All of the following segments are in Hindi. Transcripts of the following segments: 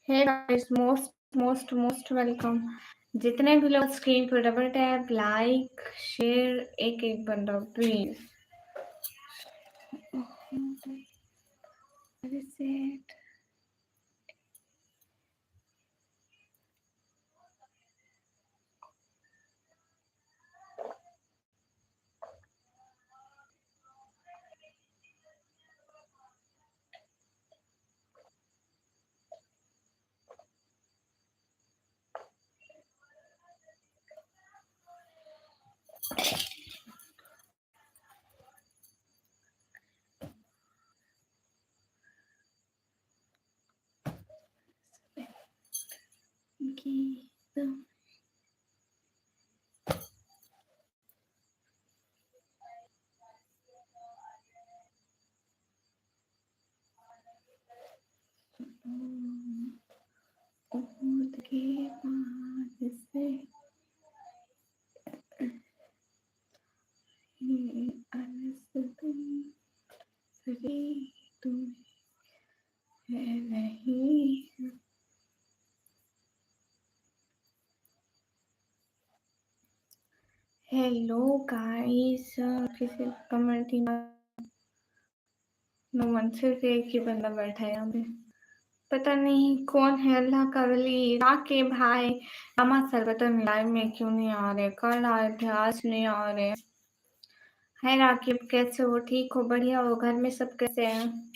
Hey guys, most welcome. जितने भी लोग स्क्रीन पर डबल टैप, लाइक, शेयर, एक एक बंदा प्लीज। हेलो गाइस, किसी कमेंट ही नो वन, सिर्फ एक ही बंदा बैठा है यहाँ पे। पता नहीं कौन है, अल्लाह का वली। राके भाई अमा सर पता नहीं लाइव में क्यों नहीं आ रहे। कल आए थे, आज नहीं आ रहे। हाय राकिब, कैसे हो? ठीक हो? बढ़िया हो? घर में सब कैसे हैं?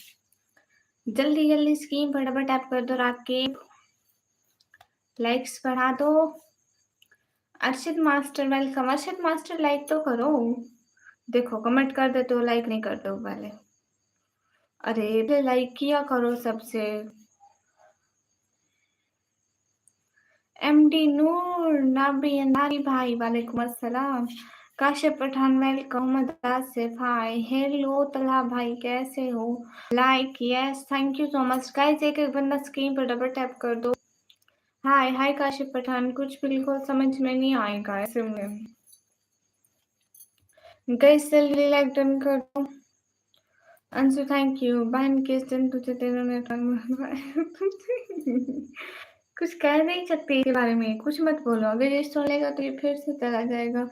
जल्दी जल्दी स्क्रीन पर डबल टैप कर दो राकिब, लाइक्स बढ़ा दो। Arshit master welcome. Arshit master like तो करो। देखो कमेंट कर दे तो लाइक नहीं करते हो पहले। अरे लाइक किया करो सबसे। एमडी नूर, नाबी अंधारी भाई वालेकुम अस्सलाम। काशिफ पठान वेलकम। मोहम्मद आसिफ हाय। हेलो तला भाई, कैसे हो? Like yes, thank you so much guys. एक एक बंदा स्क्रीन पर डबल टैप कर दो। हाय हाय काशिफ पठान, कुछ बिल्कुल समझ में नहीं आएगा ऐसे में। गाइस जल्दी लाइक डन कर दो। Anshu thank you. बहन किस दिन तुझे तेनों ने कुछ कह नहीं सकते इसके बारे में, कुछ मत बोलो। अगर ये सुन लेगा तो ये फिर से चला जाएगा।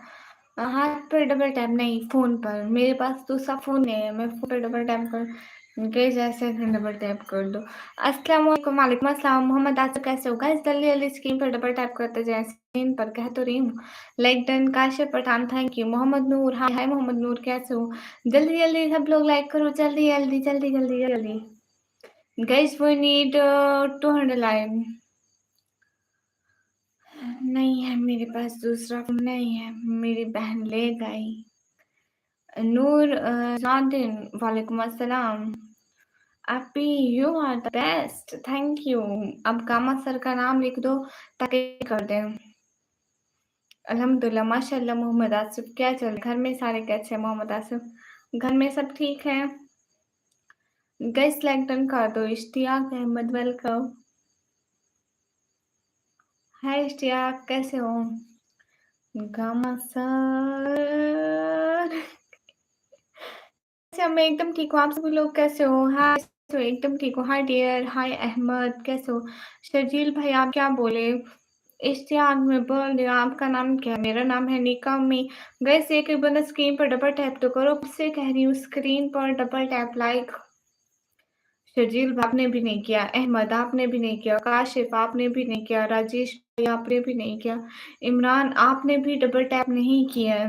हाथ पर डबल टैप नहीं, फोन पर। मेरे पास दूसरा फोन है, मैं फोन पर डबल टैप कर गए जैसे डबल टैप कर दो। अस्सलाम वालेकुम। वालेकुम अस्सलाम। मोहम्मद आसिफ कैसे हो? गाइस जल्दी जल्दी स्क्रीन पर डबल टैप करते जाए। स्क्रीन पर कह तो रही हूँ। Like done. Kashif Pathan thank you. Mohammad Noor hi hi. Mohammad Noor कैसे हो? जल्दी जल्दी सब लोग लाइक करो, जल्दी जल्दी जल्दी जल्दी जल्दी। Guys we need 200 like. नहीं है मेरे पास दूसरा फोन, नहीं है, मेरी बहन ले गई। नूर नादिन वालेकुम अस्सलाम। आपी you are the best, thank you. अब गामा सर का नाम लिख दो ताकि कर दें। अल्हम्दुलिल्लाह माशाल्लाह। मोहम्मद आसिफ क्या चल, घर में सारे कैसे हैं? मोहम्मद आसिफ घर में सब ठीक है? गाइस लाइक डन कर दो। इश्तियाक अहमद वेलकम। हाय इश्तियाक, कैसे हो? गामा सर मैं एकदम ठीक हूँ। आप सभी लोग कैसे हो? हाय तो एकदम ठीक हो। हाय डियर, हाय अहमद कैसे हो? शर्जील भाई आप क्या बोले? इश्तियाक में बोल रही हूँ। आपका नाम क्या है? मेरा नाम है निका मी। गैस एक एक बंदा स्क्रीन पर डबल टैप तो करो। से कह रही हूँ स्क्रीन पर डबल टैप लाइक। शर्जील आपने भी नहीं किया, अहमद आपने भी नहीं किया, काशिफ आपने भी नहीं किया, राजेश भाई आपने भी नहीं किया, इमरान आपने भी डबल टैप नहीं किया है।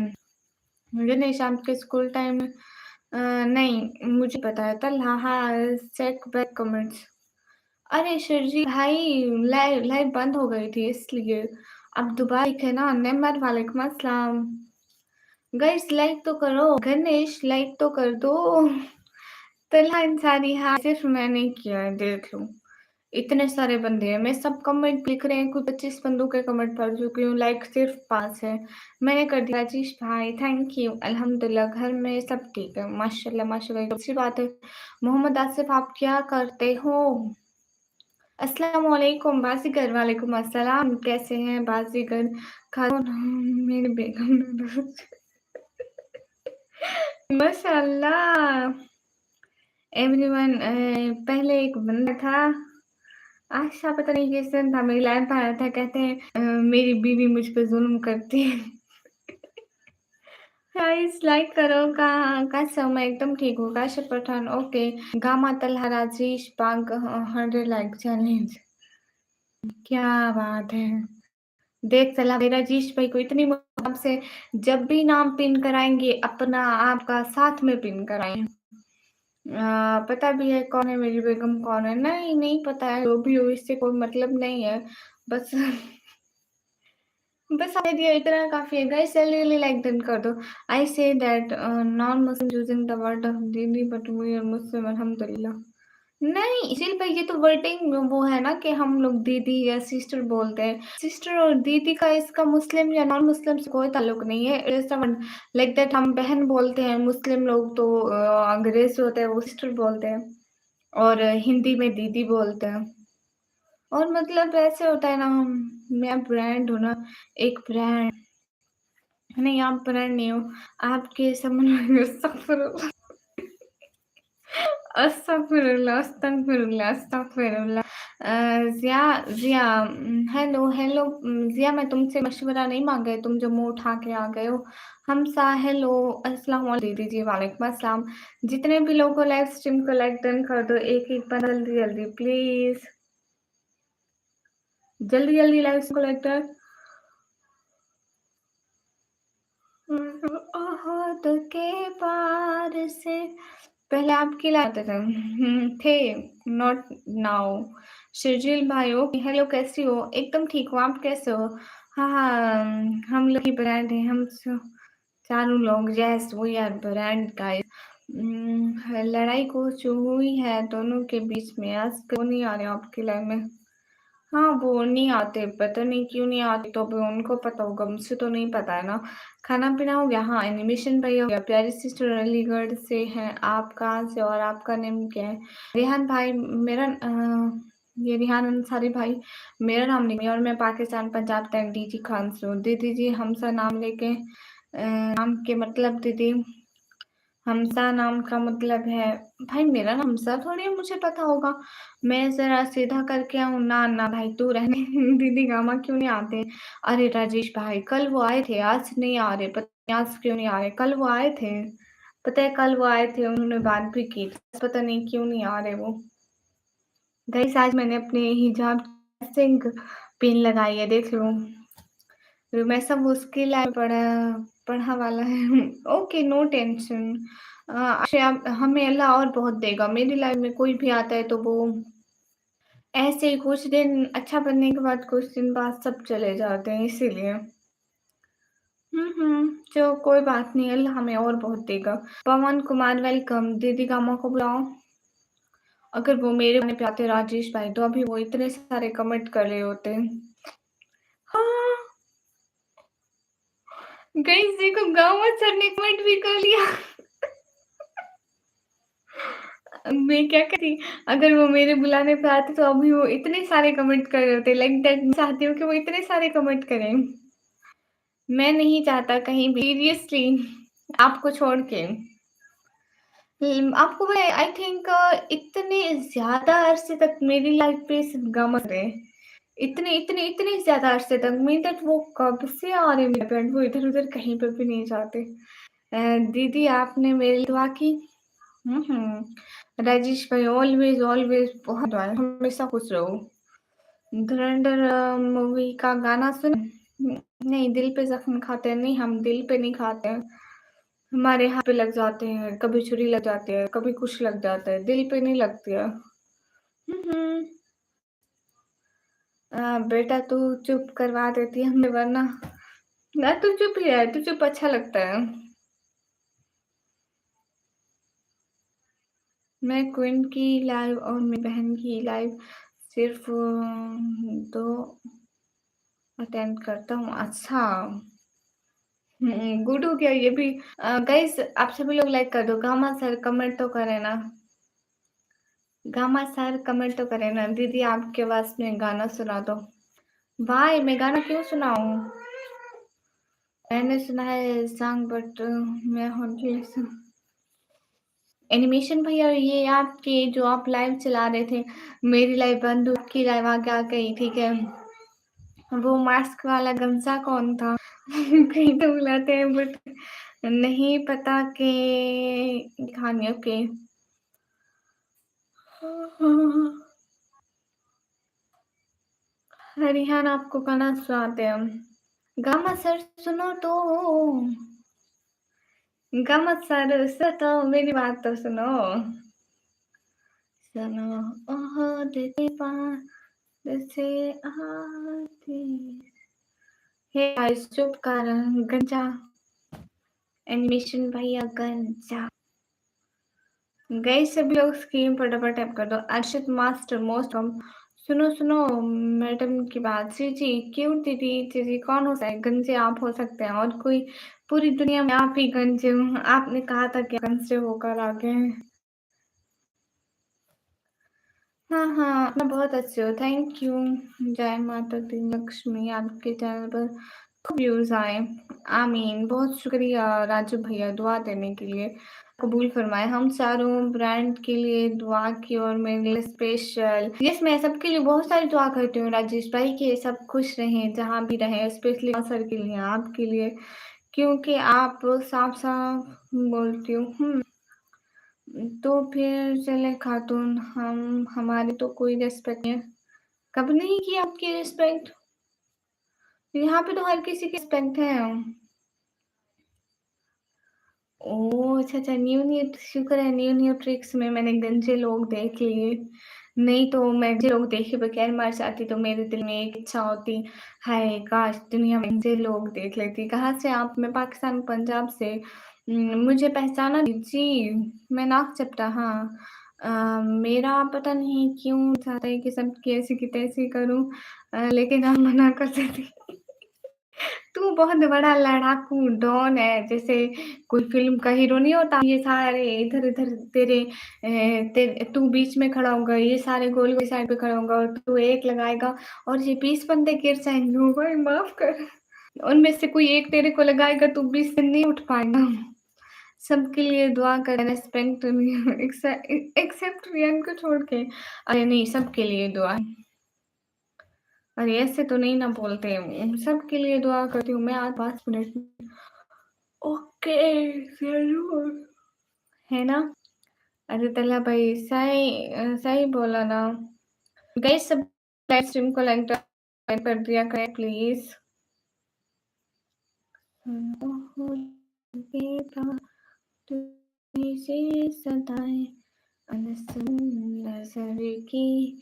मुझे नहीं, शाम के स्कूल टाइम नहीं मुझे पता है। तलहा हाँ, चेक बैक कमेंट्स। अरे शर्जी भाई लाइव बंद हो गई थी इसलिए। अब दोबारा दिखे ना। नेमर वालेकुम अस्सलाम। गाइस लाइक तो करो। गणेश लाइक तो कर दो। तलहा इंसानी हाँ, सिर्फ मैंने किया है, देख लो। इतने सारे बंदे हैं, मैं सब कमेंट लिख रहे हैं। कुछ 25 बंदों के कमेंट पढ़ चुकी हूँ, लाइक सिर्फ 5 है। मैंने कर दिया। राजेश भाई थैंक यू। अल्हम्दुलिल्लाह घर में सब ठीक है माशाल्लाह माशाल्लाह, अच्छी बात है। मोहम्मद आसिफ आप क्या करते हो? अस्सलाम वालेकुम बाजीगर। वालेकुम अस्सलाम, कैसे हैं बाजीगर? मेरे बेगम माशाल्लाह। एवरीवन पहले एक बंदा था, आशा पता नहीं किस दिन था मेरी लाइन पे आया था कहते हैं मेरी बीवी मुझ पे ज़ुल्म करती है। गाइस लाइक करो कैसे हो? मैं एकदम ठीक हूँ। काशिफ पठान ओके। गामा तलहा राजेश पाग 100 लाइक चैलेंज। क्या बात है! देख सलाह मेरा राजेश भाई को इतनी मोहब्बत से जब भी नाम पिन कराएँगे अपना आपका साथ में पिन कराएँ। पता भी है कौन है मेरी बेगम कौन है? नहीं, नहीं पता है, जो भी हो इससे कोई मतलब नहीं है। बस बस आइए दिया इतना काफ़ी है गाइस जल्दी लाइक डन कर दो। I say that non-Muslim using the word of didi but we are Muslim अल्हम्दुलिल्लाह। नहीं, इसीलिए भाई ये तो वर्डिंग वो है ना कि हम लोग दीदी या सिस्टर बोलते हैं। सिस्टर और दीदी का इसका मुस्लिम या नॉन मुस्लिम से कोई ताल्लुक नहीं है। It is the like that हम बहन बोलते हैं, मुस्लिम लोग तो अंग्रेज़ होते हैं वो सिस्टर बोलते हैं और हिंदी में दीदी बोलते हैं। और मतलब ऐसे होता है ना मैं ब्रांड हूँ ना, एक ब्रांड नहीं आप ब्रांड नहीं हो, आपके समझ में अस्तगफुरुल्लाह अस्तगफुरुल्लाह अस्तगफिरुल्लाह अस्तगफिरुल्लाह। ज़िया ज़िया हेलो हेलो ज़िया मैं तुमसे मशवरा नहीं माँग रही, तुम जो मुँह उठा के आ गए हो। हमसा हेलो अस्सलाम दीदी जी वालेकुम अस्सलाम। जितने भी लोगों को लाइव स्ट्रीम को लाइक डन कर दो एक-एक बार जल्दी-जल्दी प्लीज़। जल्दी-जल्दी लाइव को लाइक डन ओहद के पार से पहले आप खिलाते थे थे नॉट नाउ। शर्जील भाई ओके हेलो कैसी हो? एकदम ठीक हूँ, आप कैसे हो? हाँ, हाँ, हम लोग ही ब्रांड हैं, हम चारों लोग yes we are brand guys. लड़ाई कुछ हुई है दोनों के बीच में, आज क्यों नहीं आ रहे आपकी लाइन में? हाँ, वो नहीं आते, पता नहीं क्यों नहीं आते, तो अभी उनको पता होगा, मुझे तो नहीं पता है ना। खाना-पीना हो गया? हाँ, एनिमेशन भाई हो गया, प्यारी सिस्टर अलीगढ़ से हैं, आप कहाँ से और आपका नेम क्या है? रेहान भाई मेरा ये रेहान अंसारी भाई, मेरा नाम नहीं है और मैं पाकिस्तान, पंजाब तक डीजी खान से हूँ। दीदी जी हमसा नाम लेके नाम के मतलब दीदी हमसा नाम का मतलब है भाई मेरा नाम हमसा थोड़ी है मुझे पता होगा। मैं ज़रा सीधा करके आऊँ ना, ना भाई तू रहने दीदी गामा क्यों नहीं आते? अरे राजेश भाई कल वो आए थे, आज नहीं आ रहे, पता नहीं आज क्यों नहीं आ रहे? कल वो आए थे, पता है कल वो आए थे, उन्होंने बात भी की, पता नहीं क्यों नहीं आ रहे वो। गाइस आज मैंने अपने हिजाब सिंह पिन लगाई है, देख लो। मैं सब उसकी लाइफ पढ़ा वाला है। Okay no tension. अक्षय आप हमें अल्लाह और बहुत देगा। मेरी लाइफ में कोई भी आता है तो वो ऐसे ही कुछ दिन अच्छा बनने के बाद कुछ दिन बाद सब चले जाते हैं इसीलिए। जो कोई बात नहीं अल्लाह हमें और बहुत देगा। पवन कुमार वेलकम दीदी गामा को बुलाओ। अगर वो मेरे गाने पे आते राजेश भाई तो अभी वो इतने सारे कमेंट कर रहे होते। हाँ, गाइस देखो गामा सर ने कमेंट भी कर लिया। मैं क्या कहती अगर वो मेरे बुलाने पे आते तो अभी वो इतने सारे कमेंट कर रहे होते लाइक दैट मैं चाहती हूँ कि वो इतने सारे कमेंट करें। मैं नहीं चाहता कहीं भी सीरियसली आपको छोड़ के। आपको मैं आई थिंक इतने ज़्यादा अरसे तक मेरी लाइफ पे सिर्फ गम रहे। इतने इतने इतने ज़्यादा अरसे तक मीन दैट वो कब से आ रहे मेरे फ्रेंड वो इधर-उधर कहीं पे भी नहीं जाते। दीदी आपने मेरे लिए दुआ की? राजेश भाई ऑलवेज ऑलवेज बहुत दुआएँ हमेशा खुश रहो। धुरंधर मूवी का गाना नहीं दिल पे ज़ख्म खाते हैं, नहीं हम दिल पे नहीं खाते हैं। हमारे हाथ पे लग जाते हैं, कभी छुरी लग जाती है, कभी कुछ लग जाता है, दिल पे नहीं लगती है। हुँ। बेटा तू चुप करवा देती है हमें वरना ना तू चुप ही है, तू चुप अच्छा लगता है। मैं क्वीन की लाइव और मेरी बहन की लाइव सिर्फ़ 2 अटेंड करता हूँ। अच्छा। गुड हो गया ये भी। गाइस आप सभी लोग लाइक कर दो। गामा सर कमेंट तो करें ना। गामा सर कमेंट तो करें ना। दीदी आपकी आवाज़ में गाना सुना दो। वाई मैं गाना क्यों सुनाऊँ? मैंने सुना है सॉन्ग बट मैं होनली लिसन एनिमेशन भैया ये आपके जो आप लाइव चला रहे थे, मेरी लाइव बंद हुई, आपकी लाइव आगे आ गई, ठीक है? वो मास्क वाला गमछा कौन था? कहीं तो बुलाते हैं बट नहीं पता कि कहानी ओके। रिहान आपको गाना सुनाते हैं हम। गामा सर सुनो तो, गामा सर तो मेरी बात तो सुनो। सुनो ओह तेरे पास से आती है आज चुप कर गंजा, एनिमेशन भैया गंजा। गए सभी लोग स्क्रीन पर डबल टैप कर दो। अर्षित मास्टर मोस्ट कम। सुनो सुनो मैडम की बात। जी जी क्यों दीदी? जी कौन हो सकता है? गंजे आप हो सकते हैं, और कोई? पूरी दुनिया में आप ही गंजे हो। आपने कहा था कि गंजे होकर आ गए हैं। हाँ हाँ मैं बहुत अच्छी हूँ, थैंक यू। जय माता दी लक्ष्मी, आपके चैनल पर खूब व्यूज आए। आमीन, बहुत शुक्रिया राजू भैया दुआ देने के लिए। कबूल फरमाए हम चारों ब्रांड के लिए दुआ की, और मेरे लिए स्पेशल। यस मैं सबके लिए बहुत सारी दुआ करती हूँ राजेश भाई, कि सब खुश रहें जहाँ भी रहें, स्पेशली सर के लिए, आपके लिए, क्योंकि आप साफ साफ बोलती हूँ। तो फिर चले खातून, हम हमारी तो कोई रिस्पेक्ट नहीं है। कब नहीं की आपकी रिस्पेक्ट? यहाँ पे तो हर किसी की रिस्पेक्ट है। ओह अच्छा अच्छा, न्यू न्यू शुक्र है, न्यू न्यू ट्रिक्स में मैंने गंजे लोग देख लिए। नहीं तो मैं गंजे लोग देखे बगैर मर जाती, तो मेरे दिल में एक इच्छा होती, हाय काश दुनिया में गंजे लोग देख लेती। कहाँ से आप? मैं पाकिस्तान पंजाब से। मुझे पहचाना नहीं? जी मैं नाक चपटा, हाँ। मेरा पता नहीं क्यों चाहता है कि सबकी ऐसी की तैसी करूं, लेकिन आप मना कर देती। तू बहुत बड़ा लड़ाकू डॉन है, जैसे कोई फ़िल्म का हीरो नहीं होता, ये सारे इधर-इधर तेरे तू बीच में खड़ा होगा, ये सारे गोल-गोल साइड पे खड़ा होगा, और तू एक लगाएगा और ये 20 बंदे गिर जाएँगे। ओ भाई माफ़ कर। उनमें से कोई एक तेरे को लगाएगा, तू 20 से नहीं उठ पाएगा। सबके लिए दुआ करें, रिस्पेक्ट एक्सेप्ट रियान को छोड़ के। अरे नहीं, सबके लिए दुआ। अरे ऐसे तो नहीं ना बोलते, सबके लिए दुआ करती हूँ मैं। आज 5 मिनट ओके ज़रूर, है ना? अरे तल्ला भाई सही बोला ना। गाइस सब लाइव स्ट्रीम को लाइक कर दिया करें प्लीज़। तुझे सदाएं अनसुन नजर की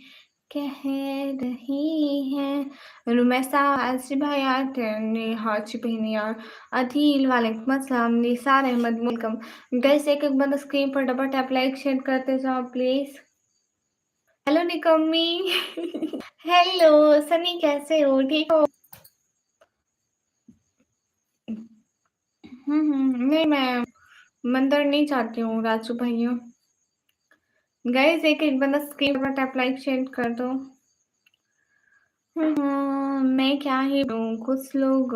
कह रही है। रुमैसा आसिफ भाई आते ने हाची पहनी यार। अधील वालेकुम अस्सलाम। निसार अहमद वेलकम। गाइस एक एक बंदा स्क्रीन पर डबल टैप लाइक शेयर करते जाओ प्लीज। हेलो निकम्मी। हेलो सनी, कैसे हो? ठीक हो? नहीं मैं मंदिर नहीं चाहती हूँ राजू भैया। गाइस एक एक बंदा स्क्रीन पर टैप लाइक शेयर कर दो। मैं क्या ही बोलूं, कुछ लोग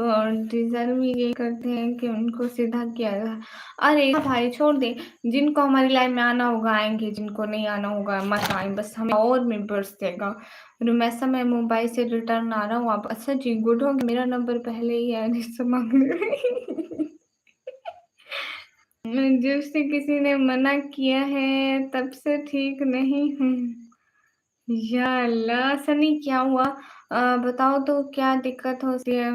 डिजर्व ये करते हैं कि उनको सीधा किया जाए। अरे भाई छोड़ दे, जिनको हमारी लाइफ में आना होगा आएंगे, जिनको नहीं आना होगा मत आए, बस हमें और मेंबर्स देगा। रुमैसा मैं मुंबई से रिटर्न आ रहा हूँ। आप अच्छा जी गुड हो गया, मेरा नंबर पहले ही है रिश्ता मांगने। जब से किसी ने मना किया है तब से ठीक नहीं हूँ। या अल्लाह सनी क्या हुआ? बताओ तो क्या दिक्कत होती है?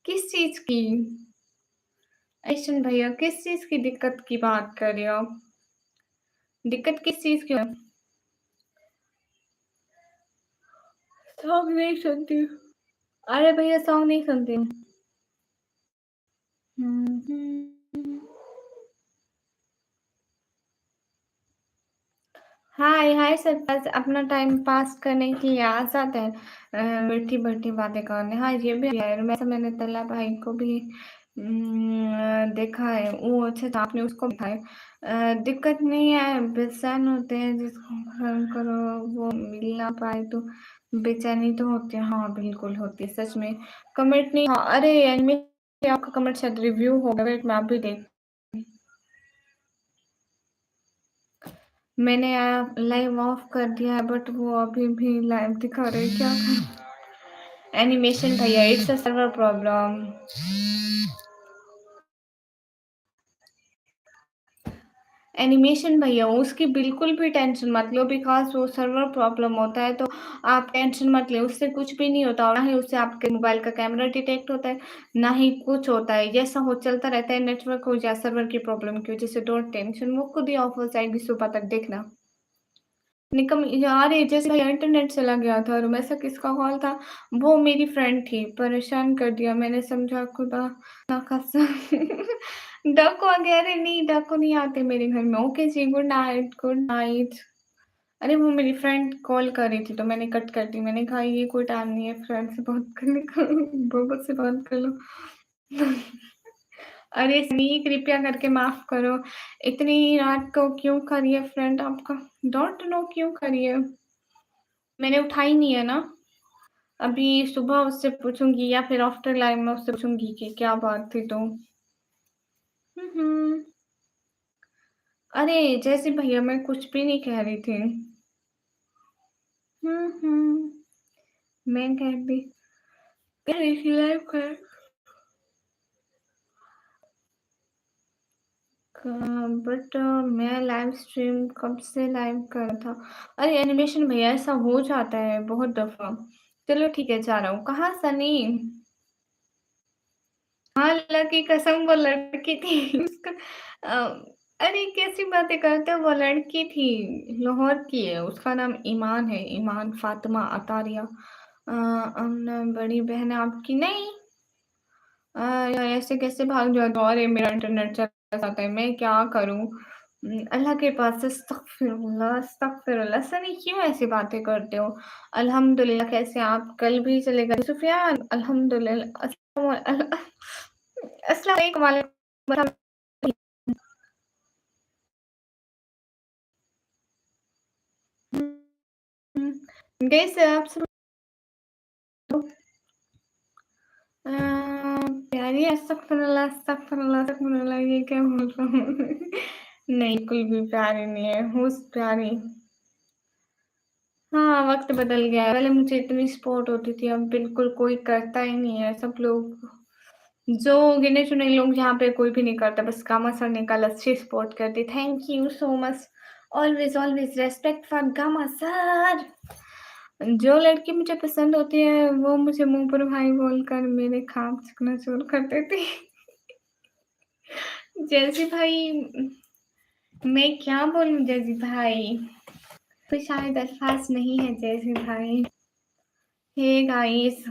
किस चीज की? ऐशन भैया किस चीज की दिक्कत की बात कर रहे हो आप? दिक्कत किस चीज की है? सॉन्ग नहीं सुनती हूँ। अरे भैया सॉन्ग नहीं सुनती हूँ। हम्म। हाय हाय सर, बस अपना टाइम पास करने के लिए आ जाते हैं, मीठी बैठी बातें करने। हाँ ये भी है, मैंने तल्ला भाई को भी देखा है। वो अच्छा था, आपने उसको देखा है। दिक्कत नहीं है, बेचैन होते हैं जिसको फोन करो वो मिल ना पाए तो बेचैनी तो होती है। हाँ बिल्कुल होती है सच में। कमेंट नहीं, हाँ अरे एनिमे आपका कमेंट शायद रिव्यू होगा, वेट मैं आप भी देख। मैंने लाइव ऑफ कर दिया है बट वो अभी भी लाइव दिखा रहे हैं, क्या करें? एनिमेशन भैया, it's a server problem. Animation भैया, उसकी बिल्कुल भी टेंशन मत लो बिकॉज़ वो सर्वर प्रॉब्लम होता है, तो आप टेंशन मत लें, उससे कुछ भी नहीं होता और ना ही उससे आपके मोबाइल का कैमरा डिटेक्ट होता है, ना ही कुछ होता है। जैसा हो चलता रहता है, नेटवर्क हो या सर्वर की प्रॉब्लम की वजह से, डोंट टेंशन, वो खुद ही ऑफ हो जाएगी सुबह तक, देखना। निकम यार, ये जैसे भैया इंटरनेट चला गया था और वैसा किसका कॉल था? वो मेरी फ्रेंड थी, परेशान कर दिया, मैंने समझा खुदा ना खास्ता। डाकू आ गया, अरे नहीं डाकू नहीं आते मेरे घर में। ओके जी, गुड नाइट, गुड नाइट। अरे वो मेरी फ्रेंड कॉल कर रही थी तो मैंने कट कर दी, मैंने कहा ये कोई टाइम नहीं है फ्रेंड से बात करने का, बुआ से बात कर लो। अरे सनी, कृपया करके माफ करो, इतनी रात को क्यों करी है फ्रेंड आपका? डोंट नो क्यों करी है। मैंने उठाई नहीं है ना। अभी सुबह उससे पूछूंगी या फिर आफ्टर लाइव में उससे पूछूंगी कि क्या बात थी तो। हम्म। अरे जैसे भैया, मैं कुछ भी नहीं कह रही थी। हम्म। मैं कह रही थी लाइव कर, बट मैं लाइव स्ट्रीम कब से लाइव कर रहा था। अरे एनिमेशन भैया, ऐसा हो जाता है बहुत दफा। चलो ठीक है, जा रहा हूँ। कहाँ सनी? हाँ, अल्लाह की कसम वो लड़की थी। उसका अरे कैसी बातें करते हो, वो लड़की थी, लाहौर की है, उसका नाम ईमान है, ईमान फातिमा अतारिया। बड़ी बहन है आपकी, नहीं। यार ऐसे कैसे भाग जाते हो? अरे मेरा इंटरनेट चला जाता है, मैं क्या करूं? अल्लाह के पास अस्तगफिरुल्लाह, अस्तगफिरुल्लाह। सनी क्यों ऐसी बातें करते हो? अल्हम्दुलिल्लाह, कैसे आप? कल भी चले गए सुफियान? अल्हम्दुलिल्लाह। अस्सलाम वालेकुम, वालेकुम। कैसे आप सब? अ, प्यारी, अस्तगफिरुल्लाह, अस्तगफिरुल्लाह, अस्तगफिरुल्लाह, ये क्या बोल रहा हूँ? नहीं, बिल्कुल भी प्यारी नहीं है, हुस प्यारी। हाँ, वक़्त बदल गया है। पहले मुझे इतनी सपोर्ट होती थी, अब बिल्कुल कोई करता ही नहीं है। सब लोग, जो गिने-चुने लोग, यहाँ पे कोई भी नहीं करता, बस गामा सर ने कल अच्छी सपोर्ट कर दी। Thank you so much. Always, always respect for Gama sir. जो लड़की मुझे पसंद होती है, वो मुझे मुँह पर भाई बोलकर मेरे ख्वाब चकनाचूर कर देती है। जैसे भाई, मैं क्या बोलूँ जैसे भाई? कोई शायद अल्फाज़ नहीं है जैसे भाई। हे गाइस,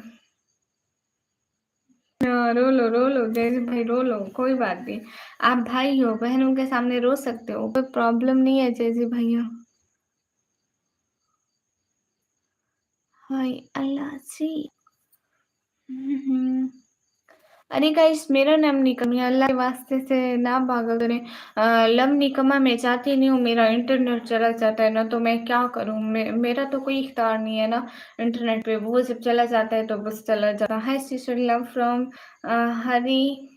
रो लो जैसे भाई, रो लो, कोई बात नहीं। आप भाई हो, बहनों के सामने रो सकते हो, कोई प्रॉब्लम नहीं है जैसे भैया। हाय अल्लाह सी। हम्म। अरे गाइस, मेरा नाम निकम है, अल्लाह के वास्ते से ना पागल करें। लव निकमा मैं चाहती नहीं हूँ, मेरा इंटरनेट चला जाता है ना, तो मैं क्या करूँ? मेरा तो कोई इख्तियार नहीं है ना इंटरनेट पे, वो जब चला जाता है तो बस चला जाता है। Sister love from Hari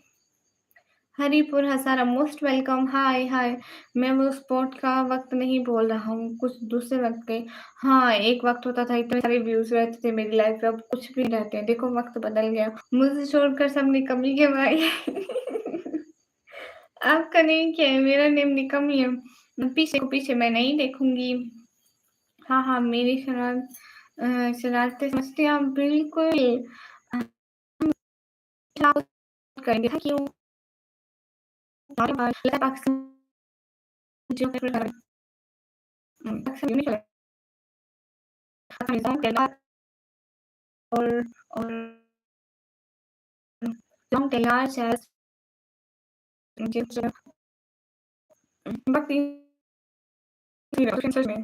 Haripur Hazara, most welcome. Hi hi. मैं वो स्पॉट का वक्त नहीं बोल रहा हूँ, कुछ दूसरे वक्त के। हाँ, एक वक्त होता था, इतने सारे व्यूज रहते थे मेरी लाइफ पे, अब कुछ भी रहते हैं, देखो वक्त बदल गया, मुझे छोड़कर सब निकम्मी के भाई। आपका नेम क्या है? मेरा नेम निकम ही है। पीछे को पीछे मैं नहीं देखूंगी। हाँ हाँ, मेरी शरारतें समझते हैं आप, बिल्कुल। आप करेंगे, थैंक यू। पाकिस्तान जो और और लॉन्ग तैयार बाकी में।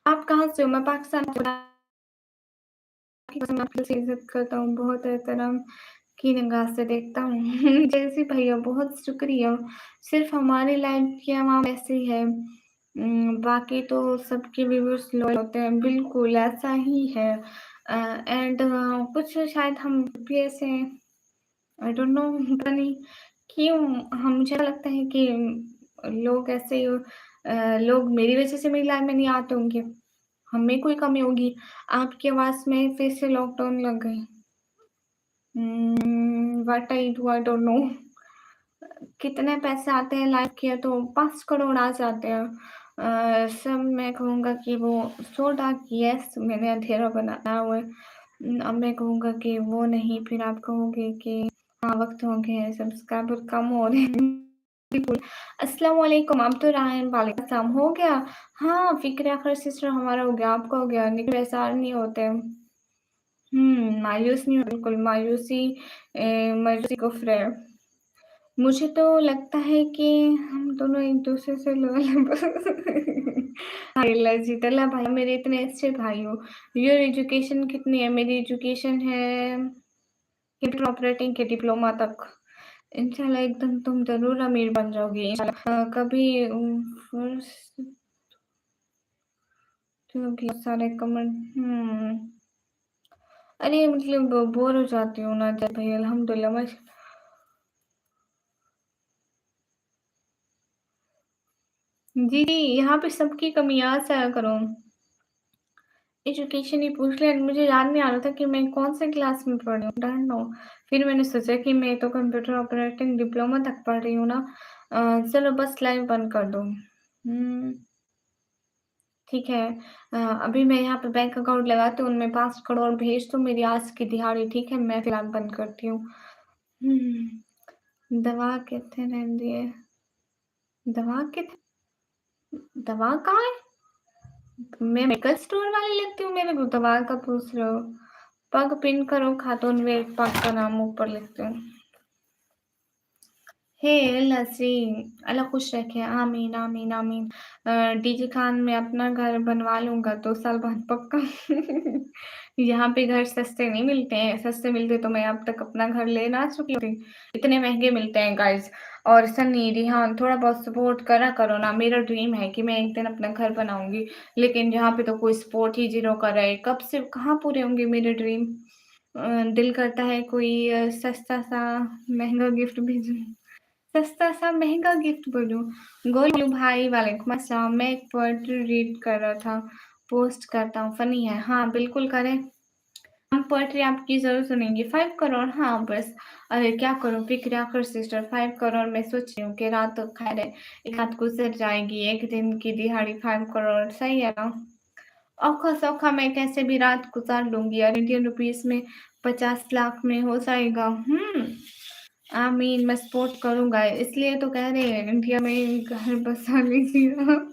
आप कहाँ से हो? मैं पाकिस्तान से। आपकी मैं दिल से इज़्ज़त करता हूँ, बहुत एहतराम की निगाह से देखता हूँ। जैसी भैया, बहुत शुक्रिया। सिर्फ़ हमारी लाइफ़ की हम ऐसे ही है। बाकी तो सबके व्यूअर्स लॉयल होते हैं, बिल्कुल ऐसा ही है। एंड कुछ शायद हम भी ऐसे हैं, आई डोंट नो, पता नहीं क्यों। हम मुझे लगता है कि लोग ऐसे ही लोग मेरी वज़ह से मेरी लाइफ़ में नहीं आते होंगे, हम में कोई कमी होगी, आपकी आवाज़ में फिर से लॉकडाउन लग गई। What I do I don't know. कितने पैसे आते हैं लाइफ के तो 5 करोड़ आ जाते हैं। सब मैं कहूँगा कि वो सो डार्क यस मैंने अंधेरा बनाया हुआ है। अब मैं कहूँगा कि वो नहीं फिर आप कहोगे कि हाँ, वक़्त हो गया है सब्सक्राइबर कम हो रहे हैं। बिल्कुल। अस्सलाम वालेकुम अब तो रायन वालेकुम सलाम हो गया? हाँ, फ़िक्र आखिर सिस्टर हमारा हो गया, आपका हो गया लेकिन ऐसा नहीं होते। मायूस नहीं हो बिल्कुल मायूसी कुफ़्र है। मुझे तो लगता है कि हम दोनों एक-दूसरे से हाय अल्लाह जी तल्ला भाई मेरे इतने अच्छे भाई हो। योर एजुकेशन कितनी है? मेरी एजुकेशन है कंप्यूटर ऑपरेटिंग के डिप्लोमा तक। इंशाल्लाह एकदम तुम ज़रूर अमीर बन जाओगी इंशाल्लाह। कभी फर्स्ट सारे कमेंट अरे मतलब बोर हो जाती हूँ ना जब भाई अल्हम्दुलिल्लाह जी, जी, यहाँ पे सबकी कमी याद से आया करो। एजुकेशन ही पूछ लिया मुझे याद नहीं आ रहा था कि मैं कौन-से क्लास में पढ़ रही हूँ, डोंट नो। फिर मैंने सोचा कि मैं तो कंप्यूटर ऑपरेटिंग डिप्लोमा तक पढ़ रही हूँ ना चलो बस लाइव बंद कर दो। ठीक है। अभी मैं यहाँ पे बैंक अकाउंट लगाती हूँ, उनमें 5 करोड़ भेज दो मेरी आज की दिहाड़ी, ठीक है? मैं फिलहाल बंद करती हूँ। दवा कित्थे रहिंदी है? दवा कित्थे दवा कहाँ है? मैं मेडिकल स्टोर वाली लगती हूँ, मेरे को दवा का पूछ रहे हो? पग पिन करो खातून वेग पग का नाम ऊपर लिखती हूँ। हे लस्सी, अल्लाह खुश रखे, आमीन, आमीन, आमीन। डीजे खान मैं अपना घर बनवा लूँगा 2 साल बाद पक्का। यहाँ पे घर सस्ते नहीं मिलते हैं, सस्ते मिलते तो मैं अब तक अपना घर ले ना चुकी होती। इतने महँगे मिलते हैं गाइज़ और सन्नी, रिहान थोड़ा बहुत सपोर्ट करा करो ना। मेरा ड्रीम है कि मैं एक दिन अपना घर बनाऊँगी, लेकिन यहाँ पे तो कोई सपोर्ट ही ज़ीरो कर रहा है। कब से कहाँ पूरे होंगे मेरे ड्रीम? दिल करता है कोई सस्ता-सा महँगा गिफ्ट भेजूँ। सस्ता सा महँगा गिफ्ट बोलूँ। गोलू भाई वालेकुम अस्सलाम। मैं एक पोएट्री रीड कर रहा था, पोस्ट करता हूँ, फ़नी है। हाँ, बिल्कुल करें। हम पोएट्री आपकी ज़रूर सुनेंगे। 5 करोड़ हाँ, बस अरे क्या करूँ फ़िक्र आखिर सिस्टर 5 करोड़ मैं सोच रही हूँ कि रात तो ख़ैर है, एक रात गुज़र जाएगी, एक दिन की दिहाड़ी 5 करोड़ सही है ना? औखा-सौखा मैं कैसे भी रात गुज़ार लूँगी और इंडियन रुपीज़ में 50 लाख में हो जाएगा। आमीन, मैं सपोर्ट करूँगा, इसलिए तो कह रहे हैं इंडिया में घर बसा लीजिए आप।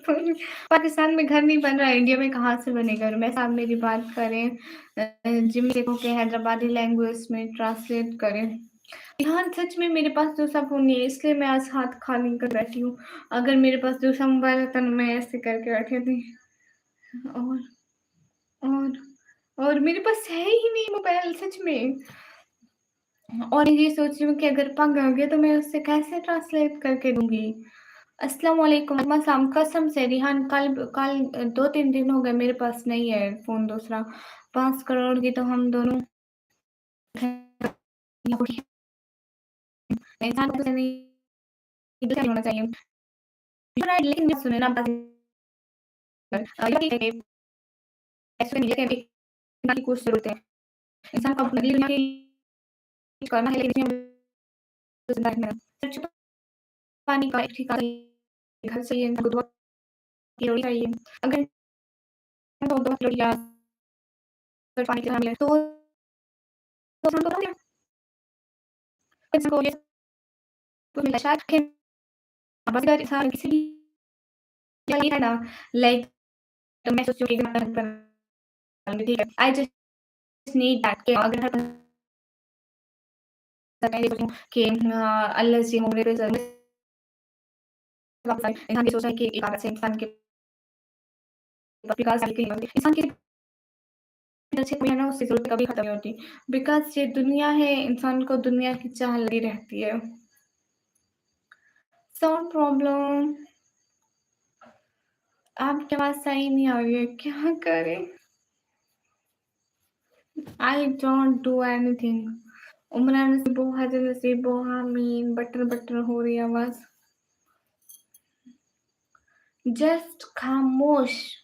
पाकिस्तान में घर नहीं बन रहा है, इंडिया में कहाँ से बनेगा? मैं साहब मेरी बात करें जिमी को के हैदराबादी लैंग्वेज में ट्रांसलेट करें। हाँ, सच में मेरे पास दूसरा फ़ोन नहीं है, इसलिए मैं आज हाथ खाली कर बैठी हूँ। अगर मेरे पास दूसरा मोबाइल होता ना मैं ऐसे करके बैठी थी। और और और मेरे पास है ही नहीं मोबाइल सच में। और ये सोच रही हूँ कि अगर पग आ गया तो मैं उससे कैसे ट्रांसलेट करके दूँगी? अस्सलाम वालेकुम अस्सलाम कसम से रिहान कल कल 2-3 दिन हो गए मेरे पास नहीं है फ़ोन दूसरा। 5 करोड़ की तो हम दोनों इंसान को नहीं होना चाहिए। लेकिन सुने ना ऐसे नहीं है कि कुछ ज़रूरत है। इंसान को अगली दुनिया की करना है लेकिन सच पानी का एक ठिकाना घर चाहिए, दूध की रोटी चाहिए। अगर 2 रोटियाँ सिर्फ पानी के साथ मिले तो इंसान को हो गया। इंसान को ये सब मिला शायद कि बस अगर इंसान किसी भी या ये है ना लाइक तो मैं सोचती हूँ कि मैं बनाऊँगी ठीक है। आई जस्ट नीड दैट कि अगर हर मैं ये सोचूँ कि अल्लाह से उम्र पे इंसान ये सोचता है कि एक आदत से इंसान के विकास इंसान की अच्छे कोई है ना उसकी ज़रूरत कभी खत्म नहीं होती। बिकॉज़ ये दुनिया है, इंसान को दुनिया की चाह लगी रहती है। साउंड प्रॉब्लम आपकी आवाज़ सही नहीं आ रही है, क्या करें? I don't do anything. उमरा नसीबो, हाजी नसीबो, आमीन। बटर-बटर हो रही है आवाज़। जस्ट खामोश।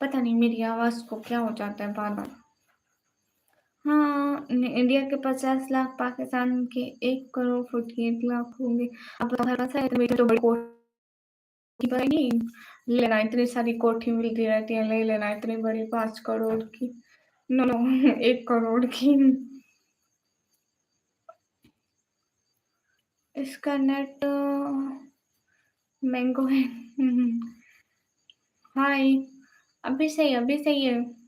पता नहीं मेरी आवाज़ को क्या हो जाता है बार-बार। हाँ, इंडिया के 50 लाख, पाकिस्तान के 1 करोड़ 48 लाख होंगे। अब भरोसा है तुम्हें तो बड़ी कोठी पाएगी, ले लेना इतनी सारी कोठी मिलती रहती है, ले लेना इतनी बड़ी 5 करोड़ की। नो, नो 1 करोड़ की। इसका नेट मैंगो है। हाय, अभी सही है, अभी सही है।